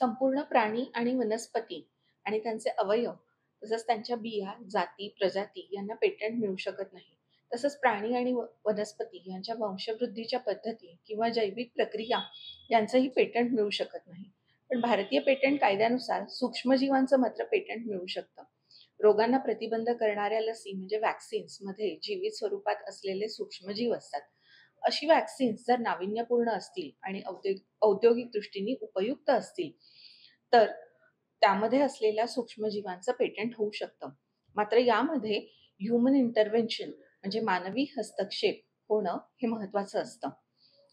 संपूर्ण प्राणी आणि वनस्पती आणि त्यांचे अवयव तसंच त्यांच्या बिया, जाती, प्रजाती यांना पेटंट मिळू शकत नाही. तसंच प्राणी आणि वनस्पती यांच्या वंशवृद्धीच्या पद्धती किंवा जैविक प्रक्रिया यांचंही पेटंट मिळू शकत नाही. पण भारतीय पेटंट कायद्यानुसार सूक्ष्मजीवांचं मात्र पेटंट मिळू शकतं. रोगांना प्रतिबंध करणाऱ्या लसी म्हणजे व्हॅक्सिन्समध्ये जीवित स्वरूपात असलेले सूक्ष्मजीव असतात. अशी व्हॅक्सिन्स जर नाविन्यपूर्ण असतील आणि औद्योगिक दृष्टीने उपयुक्त असतील, तर त्यामध्ये असलेल्या सूक्ष्मजीवांचं पेटंट होऊ शकतं. मात्र यामध्ये ह्युमन इंटरव्हेन्शन म्हणजे मानवी हस्तक्षेप होणं हे महत्त्वाचं असतं.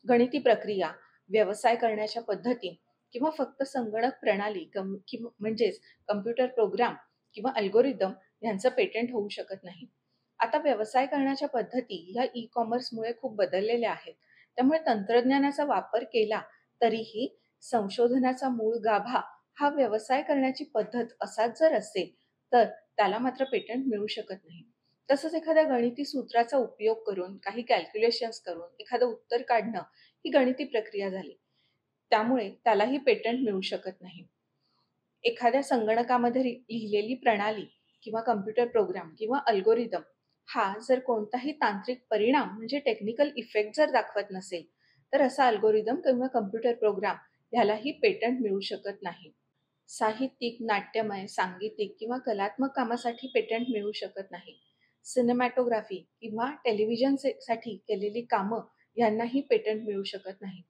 गणिती प्रक्रिया, व्यवसाय करण्याच्या पद्धती किंवा फक्त संगणक प्रणाली म्हणजेच कम्प्युटर प्रोग्राम किंवा अल्गोरिदम यांचं पेटंट होऊ शकत नाही. आता व्यवसाय करण्याच्या पद्धती ह्या ई-कॉमर्समुळे खूप बदललेल्या आहेत. त्यामुळे तंत्रज्ञानाचा वापर केला तरीही संशोधनाचा मूळ गाभा हा व्यवसाय करण्याची पद्धत असाच जर असेल, तर त्याला मात्र पेटंट मिळू शकत नाही. तसंच एखाद्या गणिती सूत्राचा उपयोग करून, काही कॅल्क्युलेशन्स करून एखादं उत्तर काढणं ही गणिती प्रक्रिया झाली. त्यामुळे त्यालाही पेटंट मिळू शकत नाही. एखाद्या संगणकामध्ये लिहिलेली प्रणाली किंवा कम्प्युटर प्रोग्राम किंवा अल्गोरिदम हा जर कोणताही तांत्रिक परिणाम म्हणजे टेक्निकल इफेक्ट जर दाखवत नसेल, तर असा अल्गोरिदम किंवा कम्प्युटर प्रोग्राम ह्यालाही पेटंट मिळू शकत नाही. साहित्यिक, नाट्यमय, सांगीतिक किंवा कलात्मक कामासाठी पेटंट मिळू शकत नाही. सिनेमॅटोग्राफी किंवा टेलिव्हिजनसाठी केलेली कामं यांनाही पेटंट मिळू शकत नाही.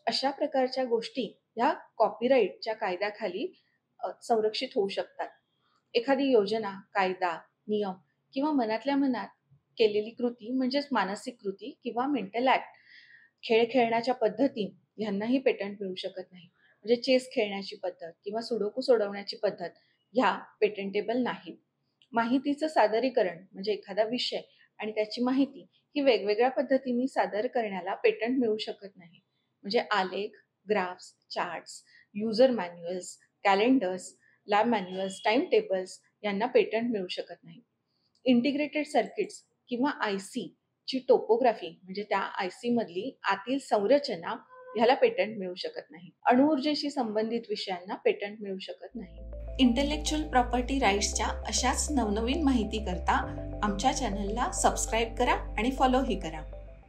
अशा प्रकारच्या गोष्टी ह्या कॉपीराईटच्या कायद्याखाली संरक्षित होऊ शकतात. एखादी योजना, कायदा, नियम किंवा मनातल्या मनात केलेली कृती म्हणजेच मानसिक कृती किंवा मेंटल ॲक्ट, खेळ खेळण्याच्या पद्धती ह्यांनाही पेटंट मिळू शकत नाही. म्हणजे चेस खेळण्याची पद्धत किंवा सुडोकू सोडवण्याची पद्धत ह्या पेटंटेबल नाहीत. माहितीचं सादरीकरण म्हणजे एखादा विषय आणि त्याची माहिती ही वेगवेगळ्या पद्धतीने सादर करण्याला पेटंट मिळू शकत नाही. म्हणजे आलेख, graphs, charts, user manuals, calendars, lab manuals, time tables यांना पेटंट मिळू शकत नाही. इंटिग्रेटेड सर्किट्स किंवा आयसी ची टोपोग्राफी म्हणजे त्या आयसी मधली आतील संरचना ह्याला पेटंट मिळू शकत नाही. अणुऊर्जेशी संबंधित विषयांना पेटंट मिळू शकत नाही. इंटेलेक्च्युअल प्रॉपर्टी राईट्सच्या अशाच नवनवीन माहिती करता आमच्या चॅनलला सबस्क्राईब करा आणि फॉलोही करा.